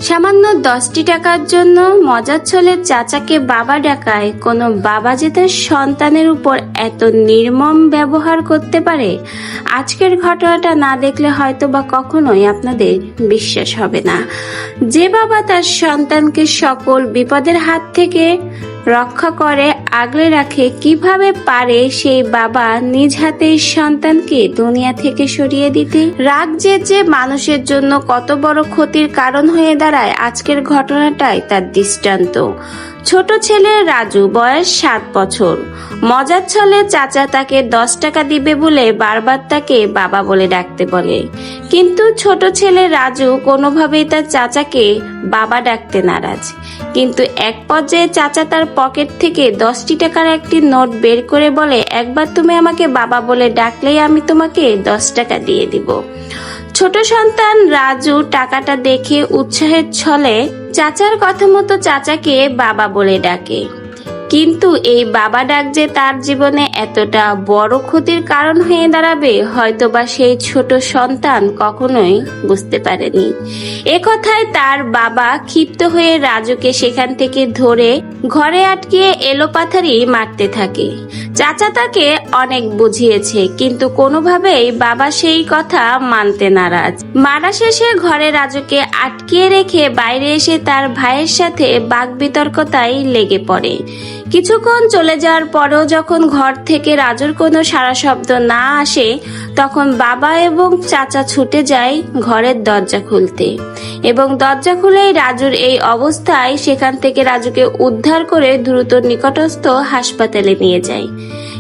সামান্য 10টি টাকার জন্য মজার ছলে চাচাকে বাবা ডাকায় কোনো বাবা যে তার সন্তানের উপর এত নির্মম ব্যবহার করতে পারে, আজকের ঘটনাটা না দেখলে হয়তো বা কখনোই আপনাদের বিশ্বাস হবে না। যে বাবা তার সন্তানকে সকল বিপদের হাত থেকে রক্ষা করে আগলে রাখে, কিভাবে পারে সেই বাবা নিজ হাতে সন্তানকে দুনিয়া থেকে সরিয়ে দিতে? রাগ যে মানুষের জন্য কত বড় ক্ষতির কারণ হয়ে দাঁড়ায়, আজকের ঘটনাটাই তার দৃষ্টান্ত। ছোট ছেলে রাজু, বয়স 7 বছর। মজার ছলে চাচা তাকে 10 টাকা দিবে বলে বারবার তাকে বাবা বলে ডাকতে বলে, কিন্তু ছোট ছেলে রাজু কোনোভাবেই তার চাচাকে বাবা ডাকতে নারাজ। কিন্তু এক পর্যায়ে চাচা তার পকেট থেকে 10টি টাকার একটি নোট বের করে বলে, একবার তুমি আমাকে বাবা বলে ডাকলেই আমি তোমাকে 10 টাকা দিয়ে দিব। ছোট সন্তান রাজু টাকাটা দেখে উৎসাহের ছলে চাচার কথা মতো চাচাকে বাবা বলে ডাকে। কিন্তু এই বাবা ডাক যে তার জীবনে এতটা বড় ক্ষতির কারণ হয়ে দাঁড়াবে, হয়তোবা সেই ছোট সন্তান কখনোই বুঝতে পারেনি। একথায় তার বাবা ক্ষিপ্ত হয়ে রাজুকে সেখান থেকে ধরে ঘরে আটকিয়ে এলোপাথারি মারতে থাকে। চাচা তাকে অনেক বুঝিয়েছে, কিন্তু কোনোভাবেই বাবা সেই কথা মানতে নারাজ। মারা শেষে ঘরে রাজুকে আটকিয়ে রেখে বাইরে এসে তার ভাইয়ের সাথে বাকবিতর্কতায় লেগে পড়ে। কিছুক্ষণ চলে যাওয়ার পরেও যখন ঘর থেকে রাজুর কোনো সাড়া শব্দ না আসে, তখন বাবা এবং চাচা ছুটে যায় ঘরের দরজা খুলতে, এবং দরজা খুলেই রাজুর এই অবস্থায় সেখান থেকে রাজুকে উদ্ধার করে দ্রুত নিকটস্থ হাসপাতালে নিয়ে যায়।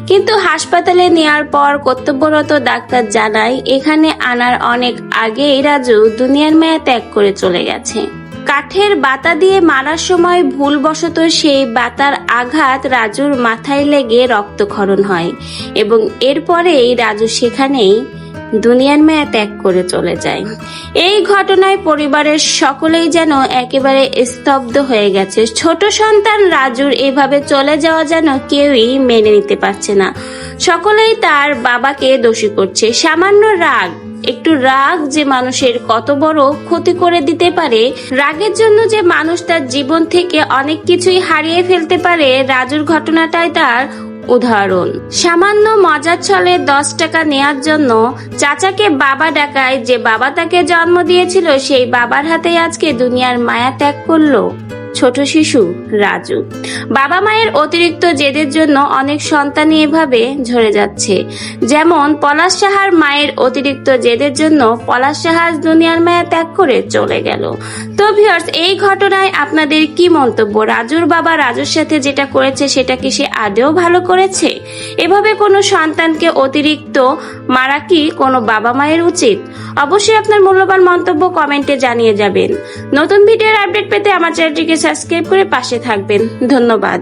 কিন্তু হাসপাতালে নেওয়ার পর কর্তব্যরত ডাক্তার জানায়, এখানে আনার অনেক আগেই রাজু দুনিয়ার মায়া ত্যাগ করে চলে গেছে। কাঠের বাতা দিয়ে মারার সময় ভুলবশত সেই বাতার আঘাত রাজুর মাথায় লেগে রক্তক্ষরণ হয়, এবং এরপরেই রাজু সেখানেই দুনিয়ার মায়া ত্যাগ করে চলে যায়। এই ঘটনায় পরিবারের সকলেই যেন একেবারে স্তব্ধ হয়ে গেছে। ছোট সন্তান রাজুর এভাবে চলে যাওয়া যেন কেউই মেনে নিতে পারছে না। সকলেই তার বাবাকে দোষী করছে। সামান্য রাগ, একটু রাগ যে মানুষের কত বড় ক্ষতি করে দিতে পারে, রাগের জন্য যে মানুষ তার জীবন থেকে অনেক কিছুই হারিয়ে ফেলতে পারে, রাজুর ঘটনাটাই তার উদাহরণ। সামান্য মজার ছলে 10 টাকা নেয়ার জন্য চাচাকে বাবা ডাকায় যে বাবা তাকে জন্ম দিয়েছিল, সেই বাবার হাতেই আজকে দুনিয়ার মায়া ত্যাগ করলো ছোট শিশু রাজু। বাবা মায়ের অতিরিক্ত জেদের জন্য অনেক সন্তানই এভাবে ঝরে যাচ্ছে। যেমন পলাশ সাহার মায়ের অতিরিক্ত জেদের জন্য পলাশ সাহা দুনিয়ার মায়া ত্যাগ করে চলে গেল। তো ভিউয়ার্স, এই ঘটনায় আপনাদের কি মন্তব্য? রাজুর বাবা রাজুর সাথে যেটা করেছে সেটা কি সে আদেও ভালো করেছে? এভাবে কোনো সন্তানকে অতিরিক্ত মারা কি কোনো বাবা মায়ের উচিত? অবশ্যই আপনার মূল্যবান মন্তব্য কমেন্টে জানিয়ে যাবেন। নতুন ভিডিওর আপডেট পেতে আমার চ্যানেলটিকে সাবস্ক্রাইব করে পাশে থাকবেন। ধন্যবাদ।